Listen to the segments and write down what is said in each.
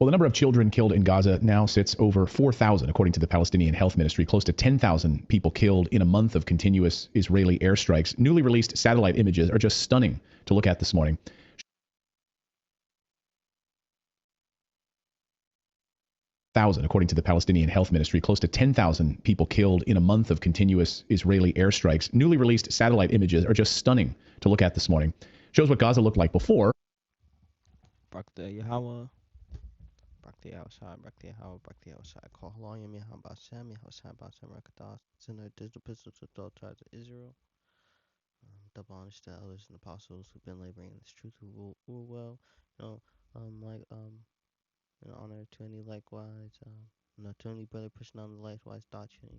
Well, the number of children killed in Gaza now sits over 4,000, according to the Palestinian Health Ministry. Close to 10,000 people killed in a month of continuous Israeli airstrikes. Newly released satellite images are just stunning to look at this morning. According to the Palestinian Health Ministry, close to 10,000 people killed in a month of continuous Israeli airstrikes. Newly released satellite images are just stunning to look at this morning. Shows what Gaza looked like before. Israel. Double honors to the elders and apostles who've been laboring in this truth who rule well. Honor to any likewise. To any brother pushing on the likewise doctrine.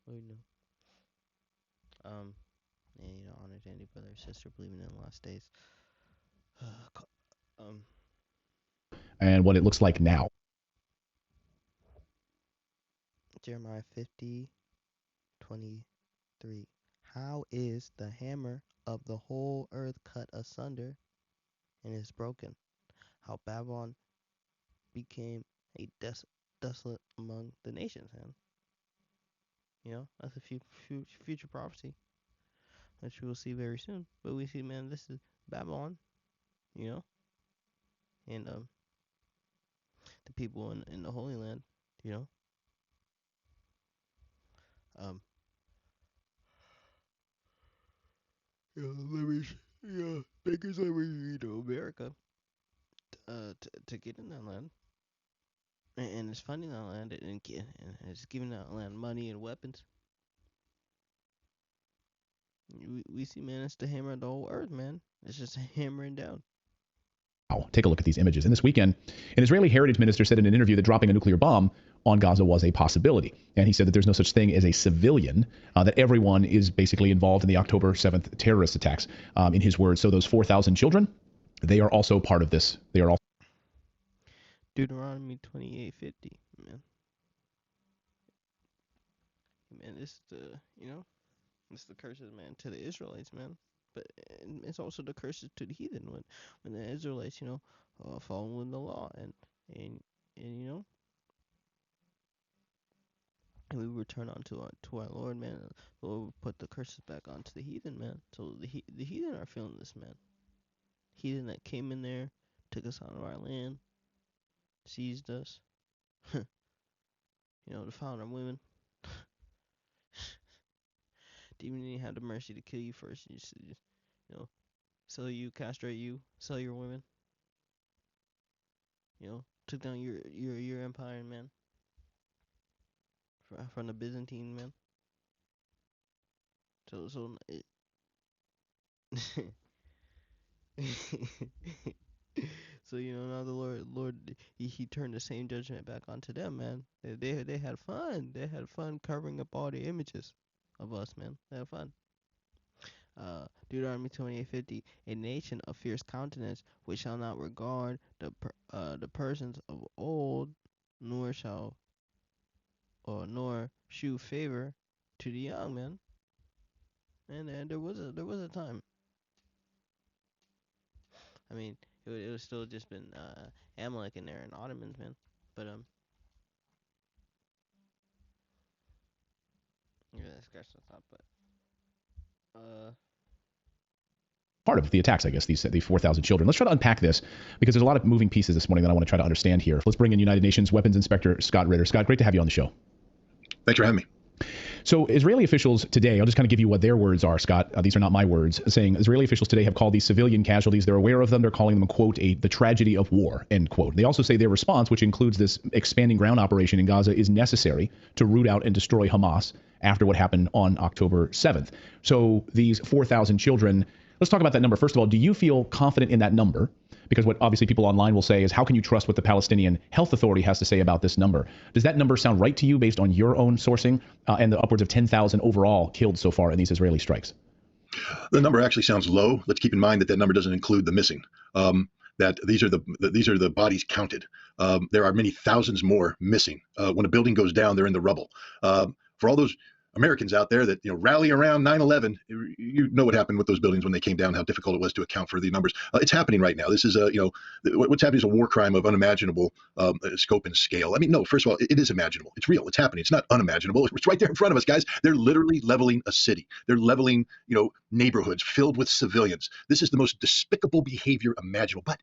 Honor to any brother or sister believing in the last days. And what it looks like now. Jeremiah 50:23. How is the hammer of the whole earth cut asunder and is broken? How Babylon became a desolate among the nations, man. That's a future prophecy that you will see very soon. But we see, man, this is Babylon, and the people in the Holy Land, Baker's America, to get in that land, and it's funding that land, and it's giving that land money and weapons. We see, man, it's the hammer of the whole earth, man. It's just hammering down. Wow. Take a look at these images. And this weekend, an Israeli heritage minister said in an interview that dropping a nuclear bomb on Gaza was a possibility. And he said that there's no such thing as a civilian, that everyone is basically involved in the October 7th terrorist attacks, in his words. So those 4,000 children, they are also part of this. They are all. Deuteronomy 28:50, man. Man, this is it's the curses, man, to the Israelites, man. But it's also the curses to the heathen when the Israelites, following the law and and we return to our Lord, man. The Lord will put the curses back onto the heathen, man. So the heathen are feeling this, man. Heathen that came in there, took us out of our land, seized us, defiled our women. Didn't even have the mercy to kill you first. You just sell you, castrate you, sell your women. Took down your empire, man. From the Byzantine, man. So it so now the Lord he turned the same judgment back onto them, man. They had fun. They had fun covering up all the images of us, man. They had fun. Deuteronomy 28:50. A nation of fierce countenance which shall not regard the persons of old, nor shew favor to the young, man. And there was a time. I mean, it was still just been Amalek in there and Ottomans, man. But scratch the thought, but part of the attacks, I guess, these 4,000 children. Let's try to unpack this because there's a lot of moving pieces this morning that I want to try to understand here. Let's bring in United Nations Weapons Inspector Scott Ritter. Scott, great to have you on the show. Thanks for having me. So Israeli officials today, I'll just kind of give you what their words are, Scott. These are not my words, saying Israeli officials today have called these civilian casualties. They're aware of them. They're calling them, quote, the tragedy of war, end quote. They also say their response, which includes this expanding ground operation in Gaza, is necessary to root out and destroy Hamas after what happened on October 7th. So these 4,000 children, let's talk about that number. First of all, do you feel confident in that number? Because what obviously people online will say is, how can you trust what the Palestinian Health Authority has to say about this number? Does that number sound right to you based on your own sourcing and the upwards of 10,000 overall killed so far in these Israeli strikes? The number actually sounds low. Let's keep in mind that number doesn't include the missing. That these are the bodies counted. There are many thousands more missing. When a building goes down, they're in the rubble. For all those Americans out there that rally around 9/11. You know what happened with those buildings when they came down, how difficult it was to account for the numbers. It's happening right now. This is what's happening is a war crime of unimaginable scope and scale. I mean, no, first of all, it is imaginable. It's real. It's happening. It's not unimaginable. It's right there in front of us, guys. They're literally leveling a city. They're leveling neighborhoods filled with civilians. This is the most despicable behavior imaginable, but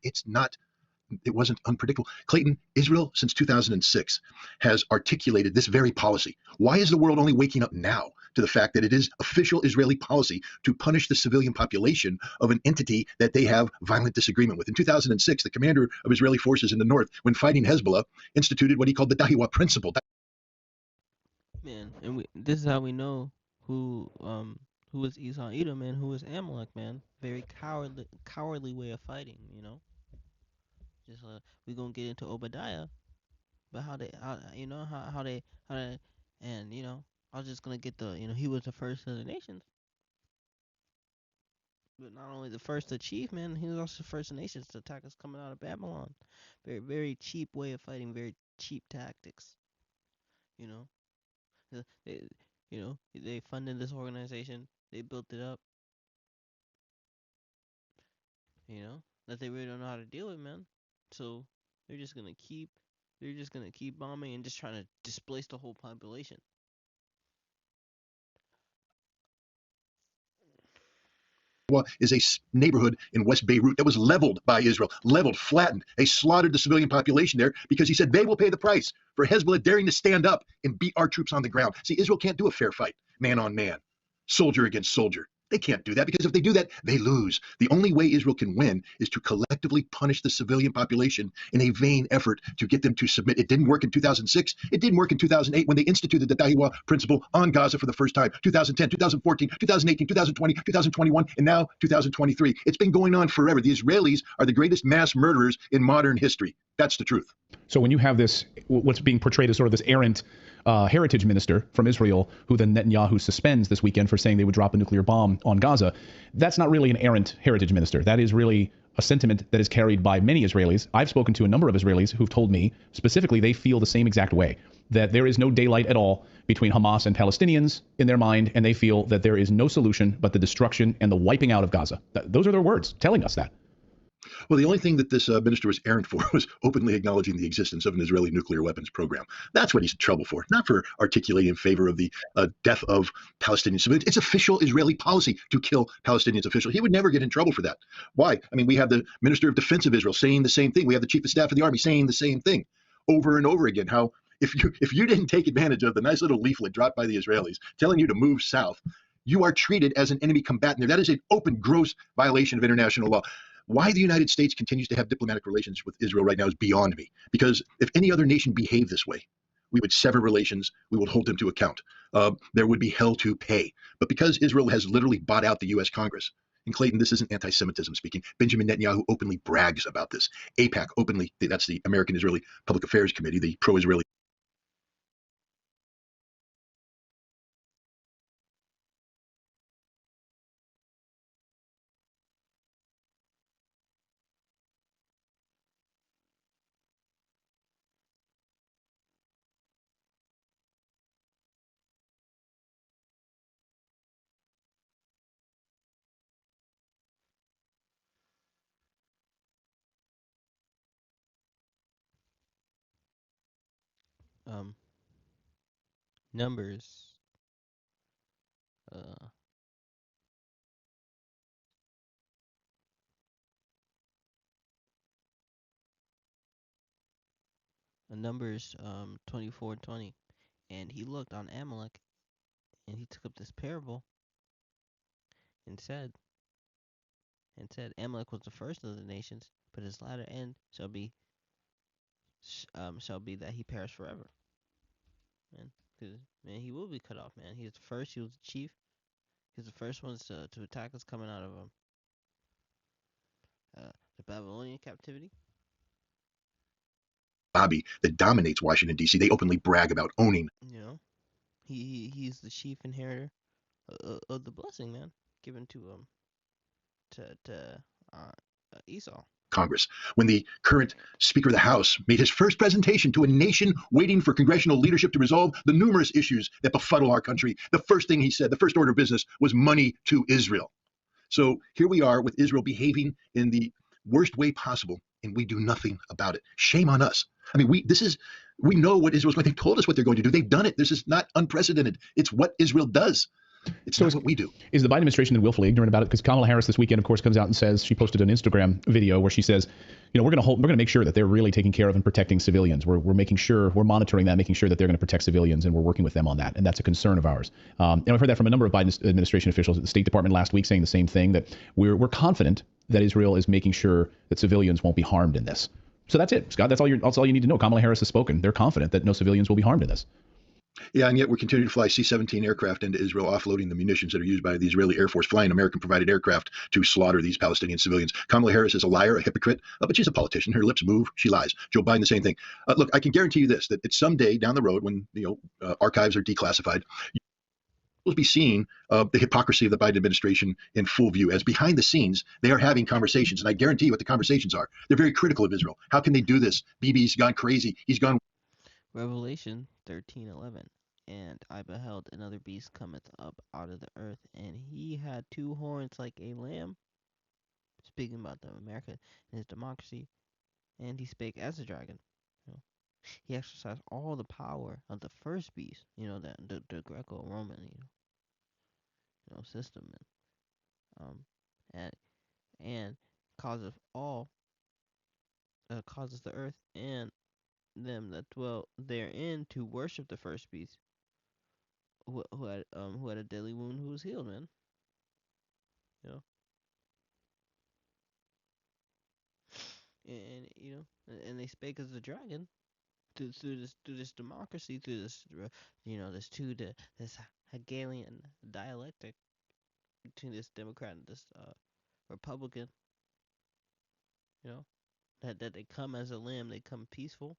it wasn't unpredictable. Clayton, Israel since 2006 has articulated this very policy. Why is the world only waking up now to the fact that it is official Israeli policy to punish the civilian population of an entity that they have violent disagreement with? In 2006, the commander of Israeli forces in the north, when fighting Hezbollah, instituted what he called the Dahiwa principle. Man, and this is how we know who is Esau Edom and who is Amalek, man. Very cowardly way of fighting, Just we gonna get into Obadiah, but how they, and I was just gonna get he was the first of the nations, but not only the first to achieve, man, he was also the first of the nations to attack us coming out of Babylon. Very very cheap way of fighting, very cheap tactics, you know. They, they funded this organization, they built it up, that they really don't know how to deal with, man. So they're just gonna keep bombing and just trying to displace the whole population. Is a neighborhood in West Beirut that was leveled by Israel, flattened. They slaughtered the civilian population there because he said they will pay the price for Hezbollah daring to stand up and beat our troops on the ground. See, Israel can't do a fair fight, man on man, soldier against soldier. They can't do that because if they do that, they lose. The only way Israel can win is to collectively punish the civilian population in a vain effort to get them to submit. It didn't work in 2006. It didn't work in 2008 when they instituted the Dahiwa principle on Gaza for the first time. 2010, 2014, 2018, 2020, 2021, and now 2023. It's been going on forever. The Israelis are the greatest mass murderers in modern history. That's the truth. So when you have this, what's being portrayed as sort of this errant heritage minister from Israel, who then Netanyahu suspends this weekend for saying they would drop a nuclear bomb on Gaza, that's not really an errant heritage minister. That is really a sentiment that is carried by many Israelis. I've spoken to a number of Israelis who've told me specifically they feel the same exact way, that there is no daylight at all between Hamas and Palestinians in their mind, and they feel that there is no solution but the destruction and the wiping out of Gaza. Those are their words telling us that. Well, the only thing that this minister was errant for was openly acknowledging the existence of an Israeli nuclear weapons program. That's what he's in trouble for, not for articulating in favor of the death of Palestinian civilians. It's official Israeli policy to kill Palestinians officially. He would never get in trouble for that. Why? I mean, we have the Minister of Defense of Israel saying the same thing. We have the Chief of Staff of the Army saying the same thing over and over again, how if you didn't take advantage of the nice little leaflet dropped by the Israelis telling you to move south, you are treated as an enemy combatant there. That is an open, gross violation of international law. Why the United States continues to have diplomatic relations with Israel right now is beyond me. Because if any other nation behaved this way, we would sever relations. We would hold them to account. There would be hell to pay. But because Israel has literally bought out the U.S. Congress, and Clayton, this isn't anti-Semitism speaking. Benjamin Netanyahu openly brags about this. AIPAC openly, that's the American Israeli Public Affairs Committee, the pro-Israeli. Um, Numbers. Uh, Numbers 24:20, and he looked on Amalek, and he took up this parable and said Amalek was the first of the nations, but his latter end shall be that he perish forever. Man, man, he will be cut off, man. He was the first. He was the chief. He was the first ones to attack us coming out of the Babylonian captivity. Lobby that dominates Washington, D.C. They openly brag about owning. He's the chief inheritor of the blessing, man, given to Esau. Congress, when the current Speaker of the House made his first presentation to a nation waiting for congressional leadership to resolve the numerous issues that befuddle our country, the first thing he said, the first order of business, was money to Israel. So here we are with Israel behaving in the worst way possible, and we do nothing about it. Shame on us. I mean, we know what Israel's going to do. They told us what they're going to do. They've done it. This is not unprecedented. It's what Israel does. It's not what we do. Is the Biden administration then willfully ignorant about it? Because Kamala Harris this weekend, of course, comes out and says, she posted an Instagram video where she says, you know, we're going to make sure that they're really taking care of and protecting civilians. We're making sure, we're monitoring that, making sure that they're going to protect civilians, and we're working with them on that. And that's a concern of ours. And I've heard that from a number of Biden administration officials at the State Department last week saying the same thing, that we're confident that Israel is making sure that civilians won't be harmed in this. So that's it, Scott. That's all you need to know. Kamala Harris has spoken. They're confident that no civilians will be harmed in this. Yeah, and yet we're continuing to fly C-17 aircraft into Israel, offloading the munitions that are used by the Israeli Air Force, flying American-provided aircraft to slaughter these Palestinian civilians. Kamala Harris is a liar, a hypocrite, but she's a politician. Her lips move, she lies. Joe Biden, the same thing. Look, I can guarantee you this, that it's someday down the road when archives are declassified, you'll be seeing the hypocrisy of the Biden administration in full view. As behind the scenes, they are having conversations, and I guarantee you what the conversations are. They're very critical of Israel. How can they do this? Bibi's gone crazy. He's gone. Revelation 13:11. And I beheld another beast cometh up out of the earth, and he had two horns like a lamb. Speaking about America and his democracy, and he spake as a dragon. He exercised all the power of the first beast. The Greco-Roman system, and causes the earth and them that dwell therein to worship the first beast, who had a deadly wound, who was healed, man. And they spake as a dragon through this democracy, through this this Hegelian dialectic between this Democrat and this Republican. That they come as a lamb, they come peaceful,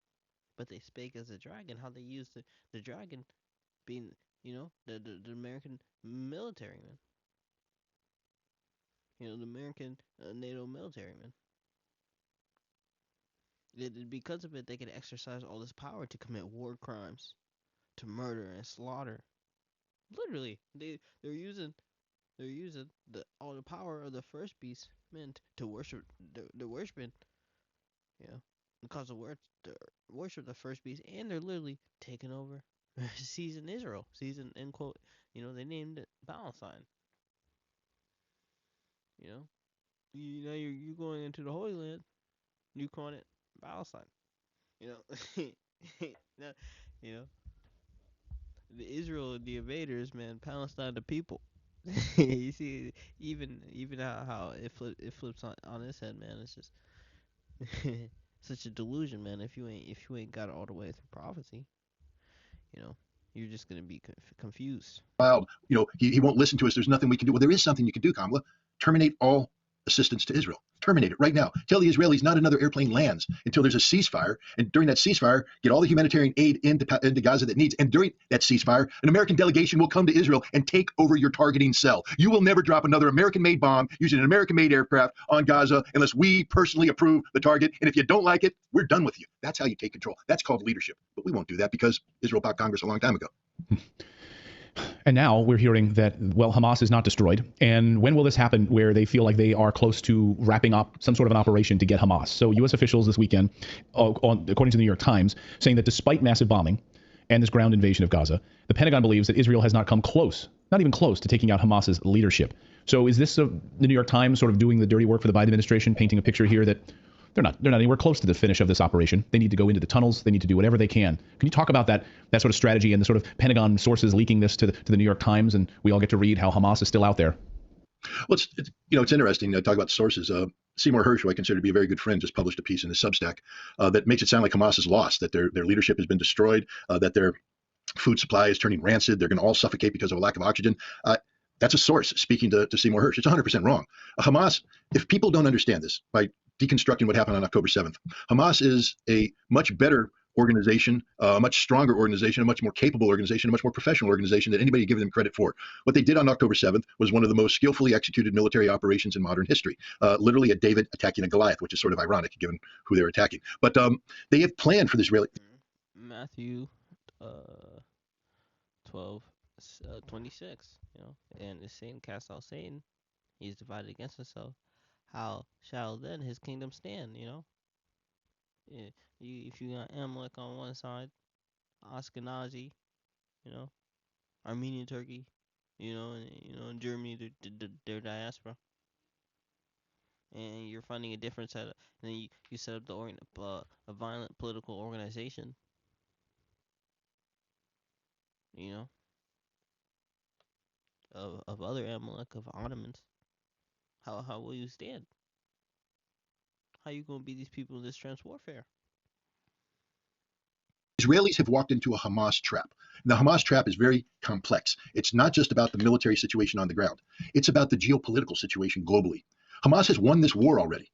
but they spake as a dragon. How they use the dragon being, the American military, man. The American NATO military, man. Because of it, they can exercise all this power to commit war crimes, to murder and slaughter. Literally, they're using all the power of the first beast, man, to worship the worshiping. Because of worship the first beast, and they're literally taking over seizing Israel, end quote. They named it Palestine. You're going into the Holy Land, you calling it Palestine. The Israel, the invaders, man. Palestine, the people. You see, even how it flips on its head, man. It's just such a delusion, man. If you ain't got it all the way through prophecy, you're just gonna be confused. Wow, he won't listen to us. There's nothing we can do. Well, there is something you can do, Kamala. Terminate all assistance to Israel. Terminate it right now. Tell the Israelis not another airplane lands until there's a ceasefire. And during that ceasefire, get all the humanitarian aid into Gaza that needs. And during that ceasefire, an American delegation will come to Israel and take over your targeting cell. You will never drop another American-made bomb using an American-made aircraft on Gaza unless we personally approve the target. And if you don't like it, we're done with you. That's how you take control. That's called leadership. But we won't do that because Israel bought Congress a long time ago. And now we're hearing that, well, Hamas is not destroyed. And when will this happen where they feel like they are close to wrapping up some sort of an operation to get Hamas? So U.S. officials this weekend, according to the New York Times, saying that despite massive bombing and this ground invasion of Gaza, the Pentagon believes that Israel has not come close, not even close, to taking out Hamas's leadership. So is this the New York Times sort of doing the dirty work for the Biden administration, painting a picture here that they're not anywhere close to the finish of this operation? They need to go into the tunnels. They need to do whatever they can. Can you talk about that sort of strategy and the sort of Pentagon sources leaking this to the New York Times, and we all get to read how Hamas is still out there? Well, it's interesting to talk about sources. Seymour Hersh, who I consider to be a very good friend, just published a piece in his Substack that makes it sound like Hamas is lost, that their leadership has been destroyed, that their food supply is turning rancid. They're going to all suffocate because of a lack of oxygen. That's a source speaking to Seymour Hersh. It's 100% wrong. Hamas, if people don't understand this, by deconstructing what happened on October 7th, Hamas is a much better organization, a much stronger organization, a much more capable organization, a much more professional organization than anybody given them credit for. What they did on October 7th was one of the most skillfully executed military operations in modern history. Literally a David attacking a Goliath, which is sort of ironic given who they're attacking. But they have planned for this really. Matthew 12, 26, and if Satan cast out Satan, he's divided against himself. How shall then his kingdom stand, Yeah, if you got Amalek on one side, Ashkenazi, Armenian Turkey, in Germany, their diaspora, and you're finding a different set of, and then you set up a violent political organization, of other Amalek, of Ottomans. How will you stand? How you gonna beat these people in this trench warfare? Israelis have walked into a Hamas trap. And the Hamas trap is very complex. It's not just about the military situation on the ground. It's about the geopolitical situation globally. Hamas has won this war already.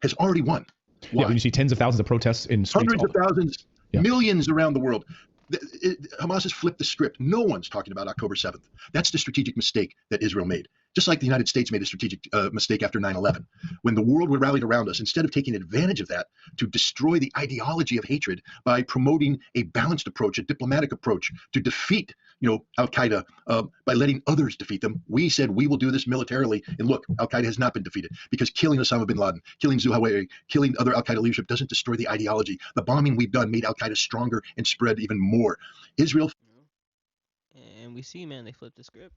Has already won. Why? Yeah, when you see tens of thousands of protests in streets, hundreds of thousands, millions around the world. Hamas has flipped the script. No one's talking about October 7th. That's the strategic mistake that Israel made. Just like the United States made a strategic mistake after 9/11. When the world rallied around us, instead of taking advantage of that to destroy the ideology of hatred by promoting a balanced approach, a diplomatic approach to defeat, Al-Qaeda by letting others defeat them, we said we will do this militarily. And look, Al-Qaeda has not been defeated because killing Osama bin Laden, killing Zawahiri, killing other Al-Qaeda leadership doesn't destroy the ideology. The bombing we've done made Al-Qaeda stronger and spread even more. Israel. And we see, man, they flipped the script.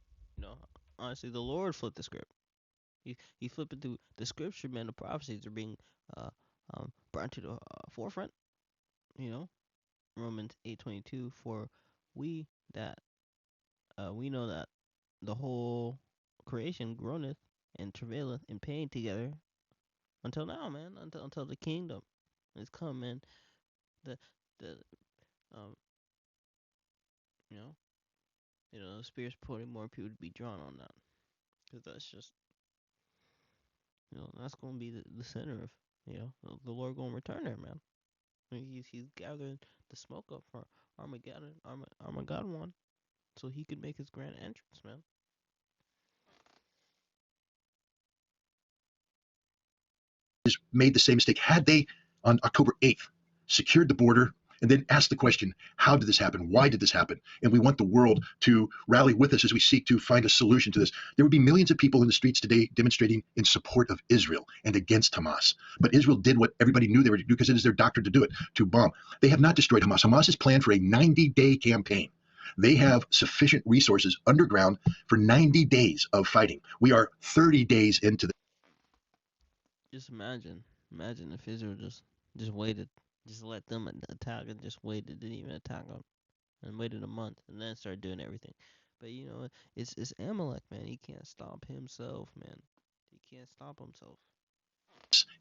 Honestly, the Lord flipped the script. He flipped it through the scripture, man. The prophecies are being brought to the forefront. Romans 8:22. For we know that the whole creation groaneth and travaileth in pain together until now, man. Until the kingdom is come, man. The Spirit's putting more people to be drawn on that, because that's just, that's gonna be the center of, the Lord gonna return there, man. He's gathering the smoke up for Armageddon, so he could make his grand entrance, man. Has made the same mistake. Had they on October 8th secured the border and then ask the question, how did this happen? Why did this happen? And we want the world to rally with us as we seek to find a solution to this. There would be millions of people in the streets today demonstrating in support of Israel and against Hamas. But Israel did what everybody knew they were to do because it is their doctrine to do it, to bomb. They have not destroyed Hamas. Hamas has planned for a 90-day campaign. They have sufficient resources underground for 90 days of fighting. We are 30 days into the. Just imagine if Israel just waited. Just let them attack and just waited, didn't even attack them, and waited a month and then started doing everything. But it's Amalek, man. He can't stop himself, man. He can't stop himself.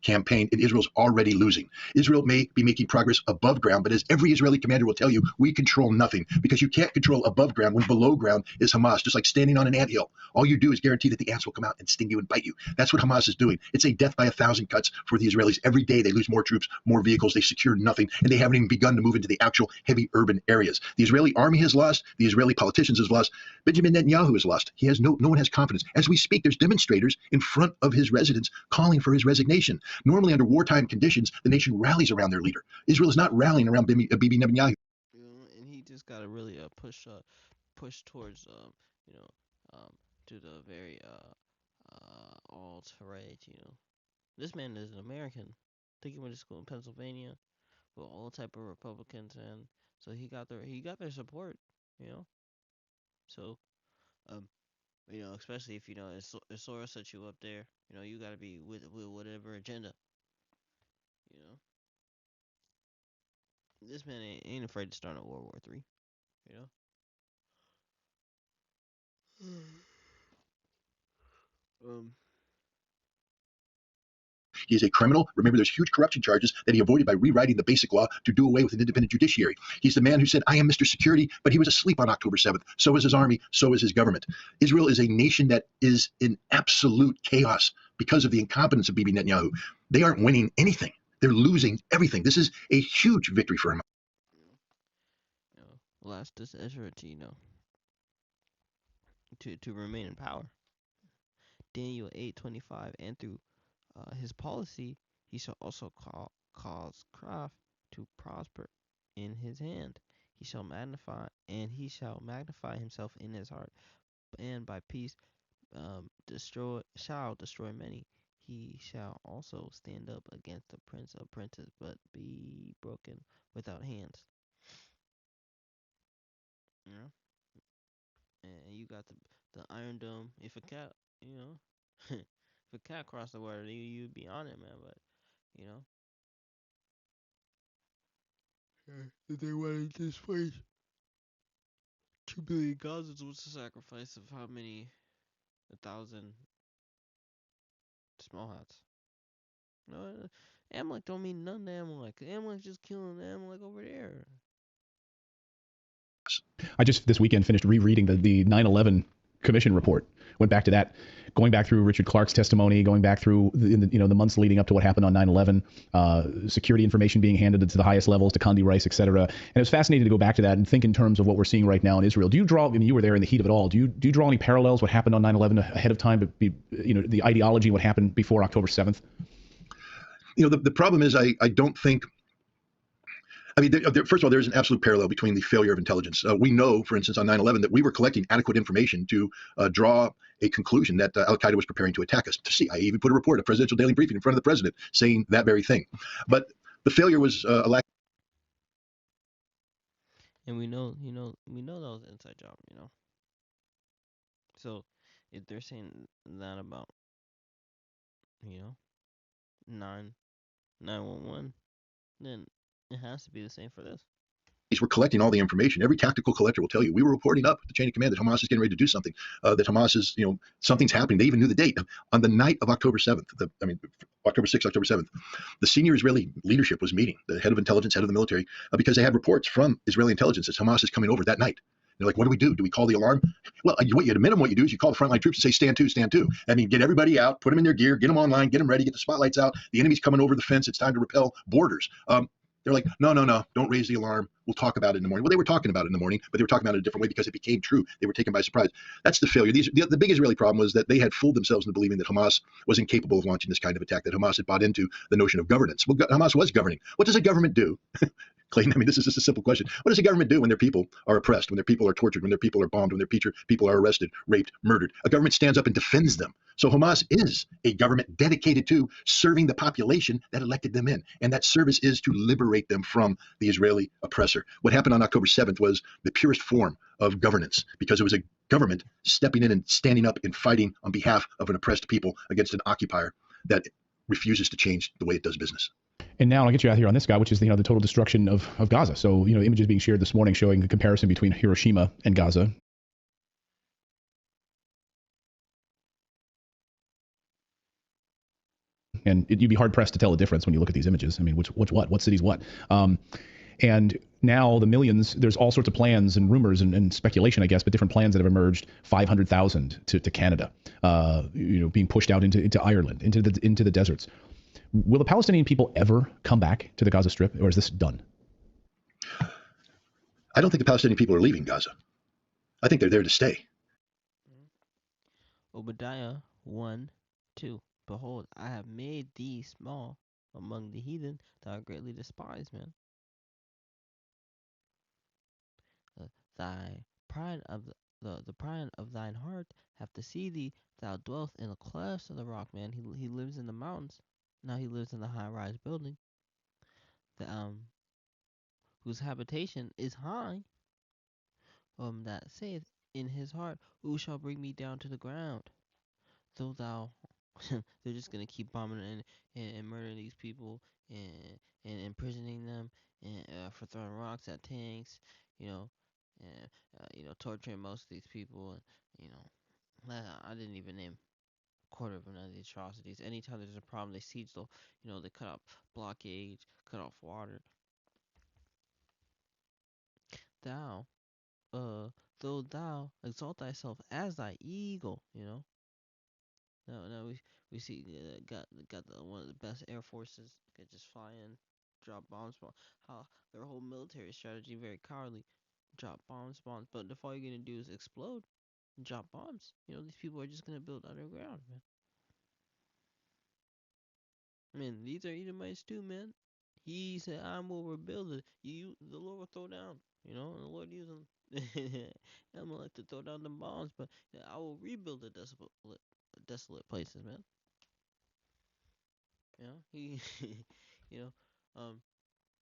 Campaign, and Israel's already losing. Israel may be making progress above ground, but as every Israeli commander will tell you, we control nothing, because you can't control above ground when below ground is Hamas, just like standing on an anthill. All you do is guarantee that the ants will come out and sting you and bite you. That's what Hamas is doing. It's a death by 1,000 cuts for the Israelis. Every day they lose more troops, more vehicles, they secure nothing, and they haven't even begun to move into the actual heavy urban areas. The Israeli army has lost, the Israeli politicians has lost, Benjamin Netanyahu has lost. He has no one has confidence. As we speak, there's demonstrators in front of his residence calling for his resignation. Normally, under wartime conditions, the nation rallies around their leader. Israel is not rallying around Bibi Netanyahu. And he just got to really push towards, to the very alt-right. This man is an American. I think he went to school in Pennsylvania with all type of Republicans, and so he got their support. So, especially if if Soros set you up there, you got to be with whatever agenda. This man ain't afraid to start a World War III. He is a criminal. Remember, there's huge corruption charges that he avoided by rewriting the basic law to do away with an independent judiciary. He's the man who said, I am Mr. Security, but he was asleep on October 7th. So is his army. So is his government. Israel is a nation that is in absolute chaos because of the incompetence of Bibi Netanyahu. They aren't winning anything. They're losing everything. This is a huge victory for him. allows this Ezra to to remain in power. Daniel 8:25, and through his policy, he shall also cause craft to prosper in his hand. He shall magnify himself in his heart, and by peace shall destroy many. He shall also stand up against the prince of princes, but be broken without hands. You know, and you got the Iron Dome. If a cat, if a cat crossed the water, you'd be on it, man. But you know, if they wanted this place, 2 billion Gazans was the sacrifice of how many? 1,000 small hats. No, Amalek don't mean none to Amalek. Amalek's just killing Amalek over there. I just this weekend finished rereading the 9/11 Commission report. Went back to that, going back through Richard Clarke's testimony, going back through the months leading up to what happened on 9/11, security information being handed to the highest levels to Condi Rice, et cetera. And it was fascinating to go back to that and think in terms of what we're seeing right now in Israel. Do you draw? I mean, you were there in the heat of it all. Do you draw any parallels? What happened on 9/11 ahead of time? But the ideology, what happened before October 7th? The problem is I don't think. I mean, first of all, there's an absolute parallel between the failure of intelligence. We know, for instance, on 9/11 that we were collecting adequate information to draw a conclusion that Al Qaeda was preparing to attack us. To see, I even put a presidential daily briefing in front of the president saying that very thing. But the failure was a lack. And we know that was an inside job, So if they're saying that about, 911, then it has to be the same for this. We're collecting all the information. Every tactical collector will tell you we were reporting up the chain of command that Hamas is getting ready to do something. That Hamas is, something's happening. They even knew the date on the night of October 7th. October 6th, October 7th. The senior Israeli leadership was meeting, the head of intelligence, head of the military, because they had reports from Israeli intelligence that Hamas is coming over that night. They're like, what do we do? Do we call the alarm? Well, at a minimum, what you do is you call the frontline troops and say, stand to, stand to. I mean, get everybody out, put them in their gear, get them online, get them ready, get the spotlights out. The enemy's coming over the fence. It's time to repel borders. They're like, no, don't raise the alarm. We'll talk about it in the morning. Well, they were talking about it in the morning, but they were talking about it a different way because it became true. They were taken by surprise. That's the failure. The big Israeli problem was that they had fooled themselves into believing that Hamas was incapable of launching this kind of attack, that Hamas had bought into the notion of governance. Well, Hamas was governing. What does a government do? Clayton, I mean, this is just a simple question. What does a government do when their people are oppressed, when their people are tortured, when their people are bombed, when their people are arrested, raped, murdered? A government stands up and defends them. So Hamas is a government dedicated to serving the population that elected them in. And that service is to liberate them from the Israeli oppressor. What happened on October 7th was the purest form of governance, because it was a government stepping in and standing up and fighting on behalf of an oppressed people against an occupier that refuses to change the way it does business. And now I'll get you out here on this guy, which is the total destruction of Gaza. So images being shared this morning showing the comparison between Hiroshima and Gaza. And you'd be hard pressed to tell a difference when you look at these images. I mean, what city's what? And now the millions, there's all sorts of plans and rumors and speculation, I guess, but different plans that have emerged. 500,000 to Canada, being pushed out into Ireland, into the deserts. Will the Palestinian people ever come back to the Gaza Strip, or is this done? I don't think the Palestinian people are leaving Gaza. I think they're there to stay. Obadiah 1:2. Behold, I have made thee small among the heathen, thou art greatly despised, man. Thy pride of the pride of thine heart have to see thee. Thou dwellest in the clefts of the rock, man. He lives in the mountains. Now he lives in the high-rise building. Whose habitation is high. That saith in his heart, who shall bring me down to the ground? Though thou, they're just gonna keep bombing and murdering these people and imprisoning them and for throwing rocks at tanks, and torturing most of these people. I didn't even name a quarter of another of the atrocities. Anytime there's a problem, they siege. They cut off blockades, cut off water. Thou, though thou exalt thyself as thy eagle, Now we see got one of the best air forces, could just fly in, drop bombs. How their whole military strategy very cowardly. drop bombs. But if all you're gonna do is explode and drop bombs, these people are just gonna build underground, man. Man, these are Edomites too, man. He said, "I'm will rebuild it. The Lord will throw down." And the Lord used them. I'm gonna like to throw down the bombs, but I will rebuild the desolate places, man. He, you know, um,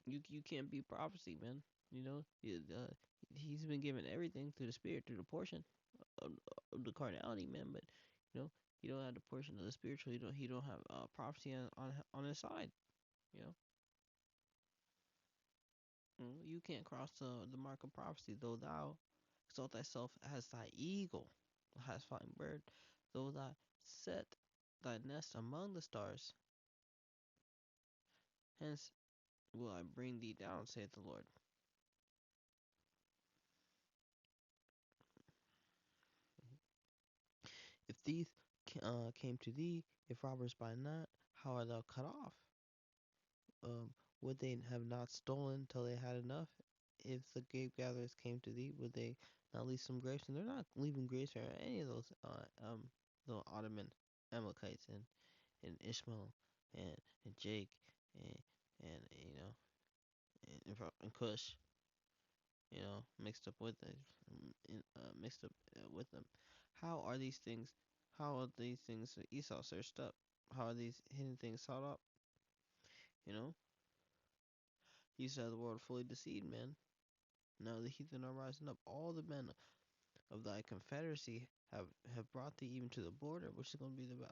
you can't beat prophecy, man. He's been given everything through the Spirit, through the portion of, of the carnality, man. But you know, you don't have the portion of the spiritual. He don't have prophecy on his side. You know, you can't cross the mark of prophecy, though thou exalt thyself as thy eagle, has flying bird, though thou set thy nest among the stars. Hence will I bring thee down, saith the Lord. If thieves came to thee, if robbers by night, how art thou cut off? Would they have not stolen till they had enough? If the grape gatherers came to thee, would they not leave some grapes? And they're not leaving grapes for any of those Ottoman Amalekites and Ishmael and Jake and and and Cush, mixed up with it, mixed up with them. How are these things? How are these things Esau searched up? How are these hidden things sought up? You know, you said the world fully deceived, man. Now the heathen are rising up. All the men of thy confederacy have brought thee even to the border, which is going to be the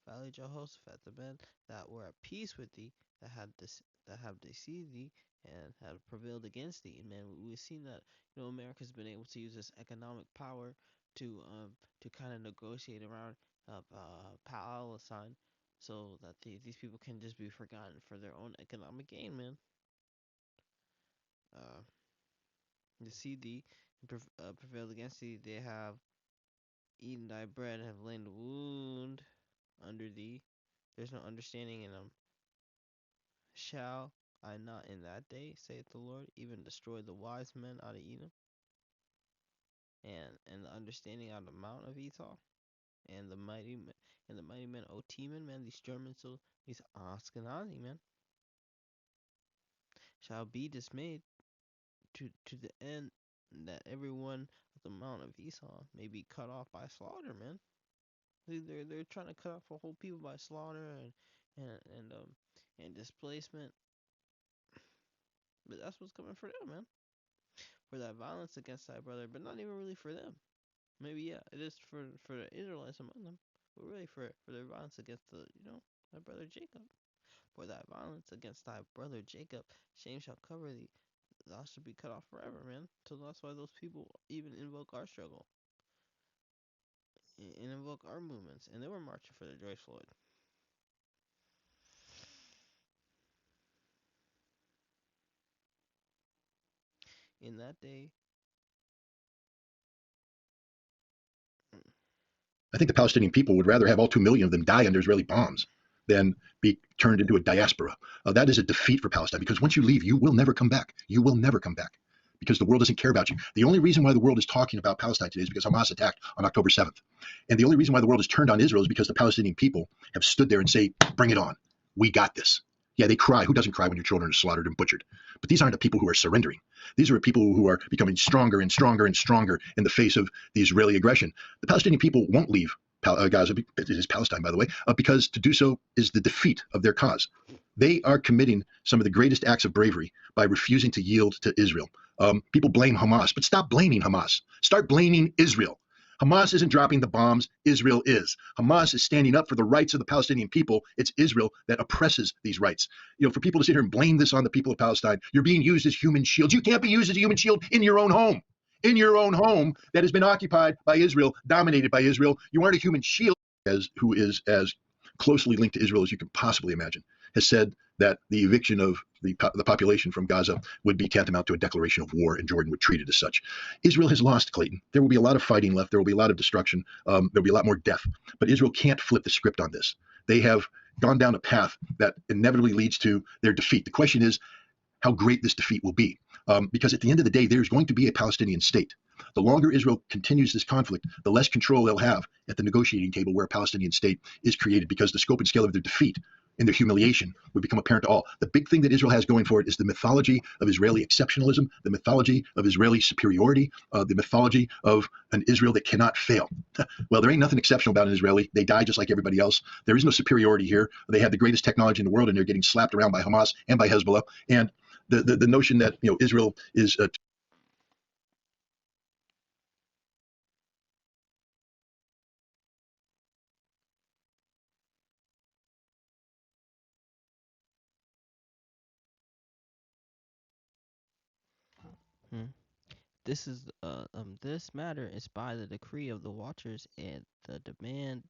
valley of Jehoshaphat. The men that were at peace with thee, that have deceived thee, and have prevailed against thee. And man, we've seen that America's been able to use this economic power to kind of negotiate around Palestine, so that these people can just be forgotten for their own economic gain, man. Uh, Deceived thee and prevailed against thee. They have eaten thy bread and have lain the wound under thee. There's no understanding in them. Shall I not in that day, saith the Lord, even destroy the wise men out of Edom, and the understanding out of the mount of Esau, and the mighty men, O Teman, man, these Germans, so these Ashkenazi, man, shall be dismayed to the end that every one of the mount of Esau may be cut off by slaughter, man. They're trying to cut off a whole people by slaughter and displacement. But that's what's coming for them, man. For that violence against thy brother, but not even really for them. Maybe yeah, it is for the Israelites among them, but really for their violence against thy brother Jacob. For thy violence against thy brother Jacob, shame shall cover thee. Thou shalt be cut off forever, man. So that's why those people even invoke our struggle and invoke our movements, and they were marching for the George Floyd. In that day, I think the Palestinian people would rather have all 2 million of them die under Israeli bombs than be turned into a diaspora. That is a defeat for Palestine, because once you leave, you will never come back. You will never come back, because the world doesn't care about you. The only reason why the world is talking about Palestine today is because Hamas attacked on October 7th. And the only reason why the world has turned on Israel is because the Palestinian people have stood there and say, bring it on. We got this. Yeah, they cry. Who doesn't cry when your children are slaughtered and butchered? But these aren't the people who are surrendering. These are people who are becoming stronger and stronger and stronger in the face of the Israeli aggression. The Palestinian people won't leave Gaza, it is Palestine, by the way, because to do so is the defeat of their cause. They are committing some of the greatest acts of bravery by refusing to yield to Israel. People blame Hamas, but stop blaming Hamas. Start blaming Israel. Hamas isn't dropping the bombs. Israel is. Hamas is standing up for the rights of the Palestinian people. It's Israel that oppresses these rights. For people to sit here and blame this on the people of Palestine, you're being used as human shields. You can't be used as a human shield in your own home. In your own home that has been occupied by Israel, dominated by Israel. You aren't a human shield. Who is as closely linked to Israel as you can possibly imagine, has said that the eviction of the population from Gaza would be tantamount to a declaration of war, and Jordan would treat it as such. Israel has lost, Clayton. There will be a lot of fighting left. There will be a lot of destruction. There will be a lot more death. But Israel can't flip the script on this. They have gone down a path that inevitably leads to their defeat. The question is how great this defeat will be. because at the end of the day, there's going to be a Palestinian state. The longer Israel continues this conflict, the less control they'll have at the negotiating table where a Palestinian state is created, because the scope and scale of their defeat and their humiliation would become apparent to all. The big thing that Israel has going for it is the mythology of Israeli exceptionalism, the mythology of Israeli superiority, the mythology of an Israel that cannot fail. Well, there ain't nothing exceptional about an Israeli. They die just like everybody else. There is no superiority here. They have the greatest technology in the world, and they're getting slapped around by Hamas and by Hezbollah. And the notion that Israel is Hmm. This matter is by the decree of the watchers and the demand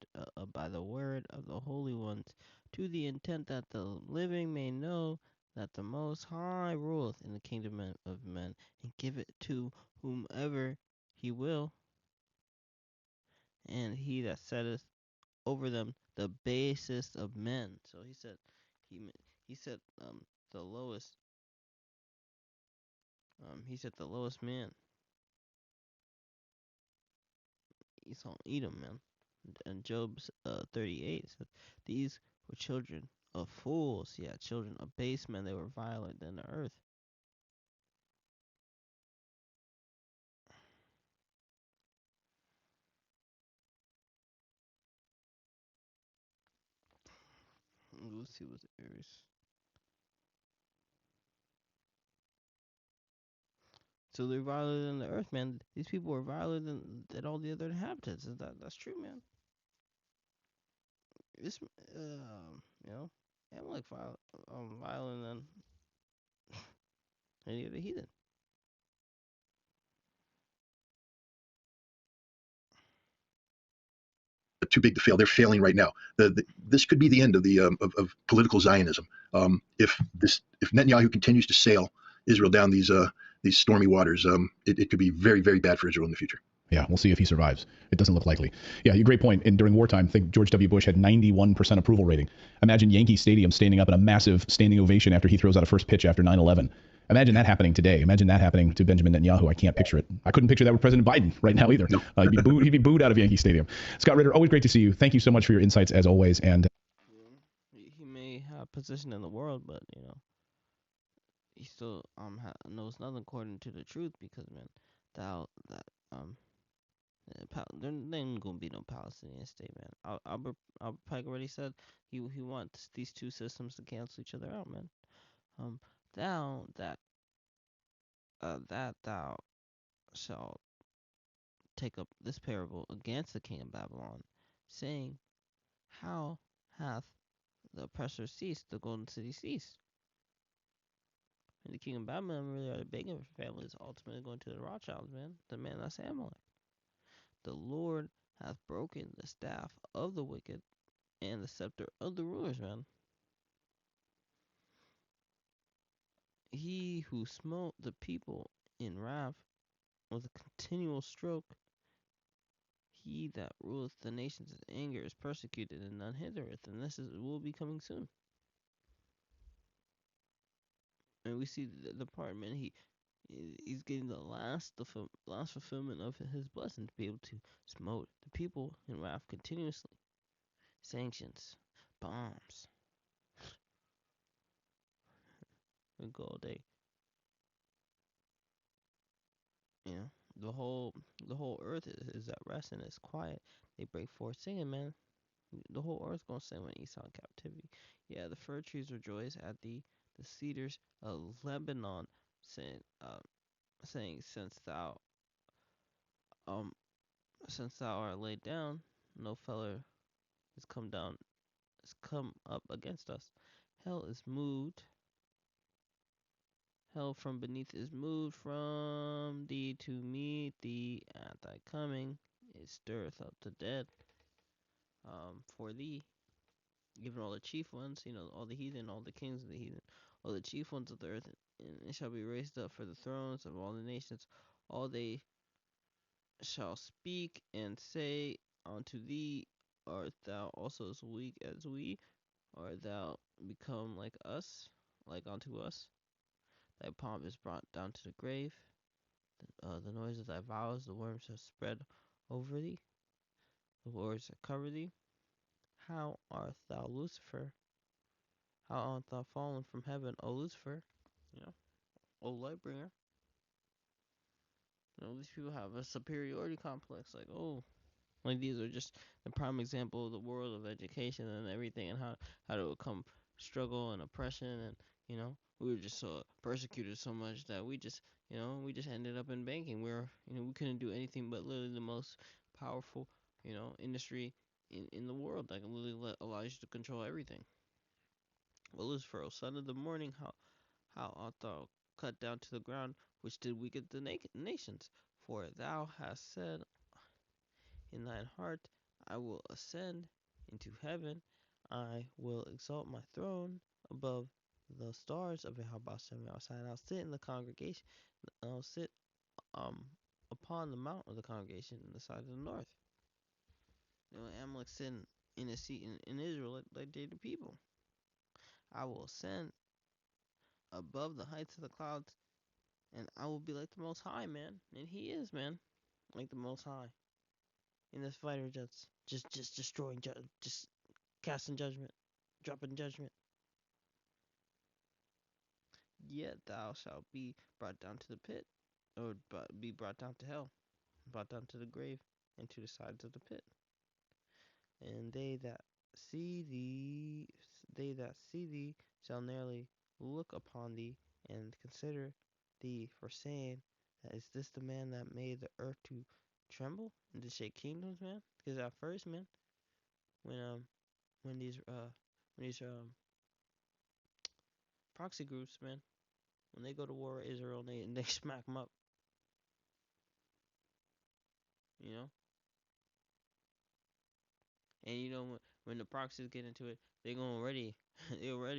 by the word of the holy ones, to the intent that the living may know that the Most High ruleth in the kingdom of men, and give it to whomever he will, and he that setteth over them the basest of men. So he said the lowest he said the lowest man. Esau Edom, man. And Job 38 says, these were children of fools, yeah, children of base men. They were violent than the earth. Let's see what's Aries. So they're viler than the earth, man. These people are viler than all the other inhabitants. That's true, man. This, you know, I'm like violent than any other heathen. too big to fail. They're failing right now. This could be the end of the of political Zionism. If Netanyahu continues to sail Israel down these stormy waters, it could be very, very bad for Israel in the future. Yeah, we'll see if he survives. It doesn't look likely. Yeah, you great point. And during wartime, I think George W. Bush had 91% approval rating. Imagine Yankee Stadium standing up in a massive standing ovation after he throws out a first pitch after 9/11. Imagine that happening today. Imagine that happening to Benjamin Netanyahu. I can't picture it. I couldn't picture that with President Biden right now either. No. He'd be booed out of Yankee Stadium. Scott Ritter, always great to see you. Thank you so much for your insights as always. And he may have a position in the world, but he still knows nothing according to the truth, because man, that there ain't gonna be no Palestinian state, man. Albert Pike already said he wants these two systems to cancel each other out, man. Thou that thou shalt take up this parable against the king of Babylon, saying, how hath the oppressor ceased, the golden city ceased? And the king of Babylon really are begging for families, ultimately going to the Rothschilds, man. The man that's Amalek. The Lord hath broken the staff of the wicked and the scepter of the rulers, man. He who smote the people in wrath with a continual stroke, he that ruleth the nations in anger is persecuted, and none hindereth. And will be coming soon. And we see the part, man. He's getting the last fulfillment of his blessing, to be able to smote the people in wrath continuously. Sanctions, bombs, and go all day. The whole earth is at rest and it's quiet. They break forth singing, man. The whole earth gonna sing when Esau in captivity. Yeah, the fir trees rejoice at the cedars of Lebanon, saying um since thou art laid down, no feller has come up against us. Hell is moved. Hell from beneath is moved from thee to meet thee at thy coming. It stirreth up the dead for thee. Even all the chief ones, all the heathen, all the kings of the heathen, all the chief ones of the earth, and it shall be raised up for the thrones of all the nations. All they shall speak and say unto thee, art thou also as weak as we? Art thou become like us, like unto us? Thy pomp is brought down to the grave. The noise of thy vows, the worms have spread over thee. The lords that cover thee. How art thou, Lucifer? How art thou fallen from heaven, O Lucifer? You know, O Lightbringer. You know, these people have a superiority complex. Like, oh, like these are just the prime example of the world of education and everything, and how to overcome struggle and oppression, and we were just so persecuted so much that we just ended up in banking. We couldn't do anything but literally the most powerful industry in the world that can literally allows you to control everything. Well, Lucifer, O son of the morning, how art thou cut down to the ground, which did weaken the nations? For thou hast said in thine heart, I will ascend into heaven, I will exalt my throne above the stars of Yehovah outside. I'll sit in the congregation, I'll sit upon the mount of the congregation in the side of the north. Amalek sitting in a seat in Israel like they the people. I will ascend above the heights of the clouds, and I will be like the Most High, man. And He is, man, like the Most High in this fighter jets, just destroying, just casting judgment, dropping judgment. Yet thou shalt be brought down to the pit, or be brought down to hell, brought down to the grave, and to the sides of the pit. And they that see thee shall narrowly look upon thee and consider thee for saying, that is this the man that made the earth to tremble and to shake kingdoms, man? Because at first, man, when these proxy groups, man, when they go to war with Israel, they smack them up, you know. And when the proxies get into it, they already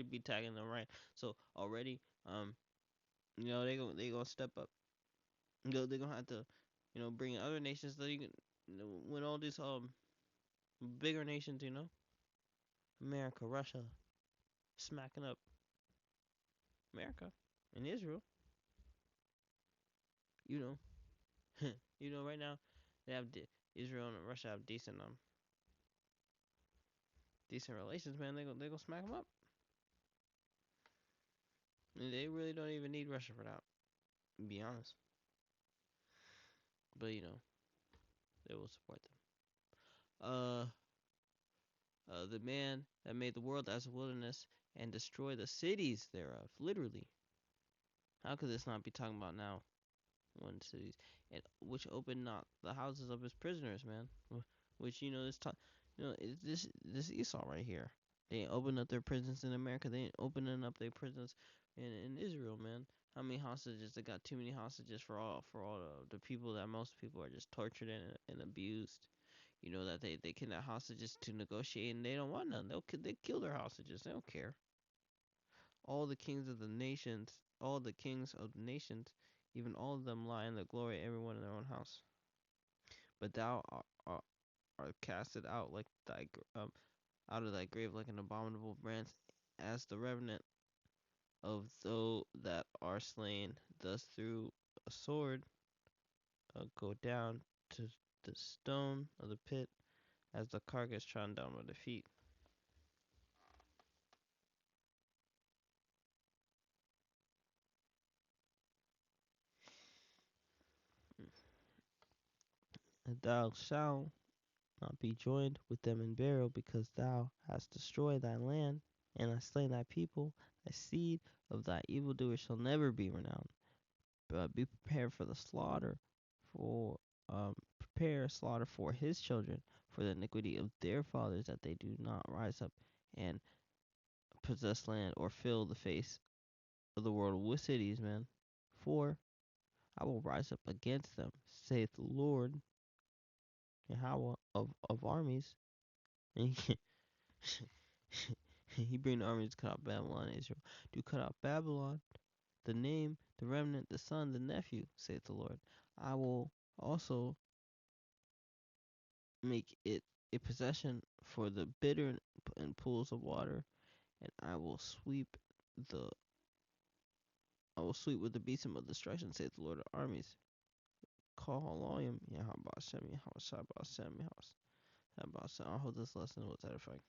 be tagging them right. So already, they gonna step up. They gonna have to, bring in other nations so you can, when all these bigger nations, America, Russia, smacking up America and Israel, you know, right now they have Israel and Russia have decent relations, man. They gonna smack them up. And they really don't even need Russia for that, to be honest. But they will support them. The man that made the world as a wilderness and destroy the cities thereof. Literally. How could this not be talking about now? One cities, and which opened not the houses of his prisoners, man. Which this Esau right here. They ain't opened up their prisons in America. They ain't opening up their prisons in Israel, man. How many hostages? They got too many hostages for all the people that most people are just tortured and abused. That they kidnap hostages to negotiate, and they don't want none. They kill their hostages. They don't care. All the kings of the nations, even all of them lie in the glory, everyone in their own house. But thou art casted out like out of thy grave like an abominable branch, as the remnant of those that are slain. Thus through a sword go down to the stone of the pit, as the carcass trodden down by the feet. And thou shalt not be joined with them in burial, because thou hast destroyed thy land, and hast slain thy people. Thy seed of thy evildoers shall never be renowned. But be prepared for the slaughter, for prepare slaughter for his children, for the iniquity of their fathers, that they do not rise up and possess land or fill the face of the world with cities, man. For I will rise up against them, saith the Lord Yahweh of armies. And he bring the armies to cut out Babylon and Israel. To cut out Babylon, the name, the remnant, the son, the nephew, saith the Lord. I will also make it a possession for the bitter and pools of water, and I will sweep the I will sweep with the besom of destruction, saith the Lord of armies. Call Haloyim, Yahweh Shem, Yahweh Shabbat Shem, Yahweh Shabbat Shem. I hope this lesson was edifying.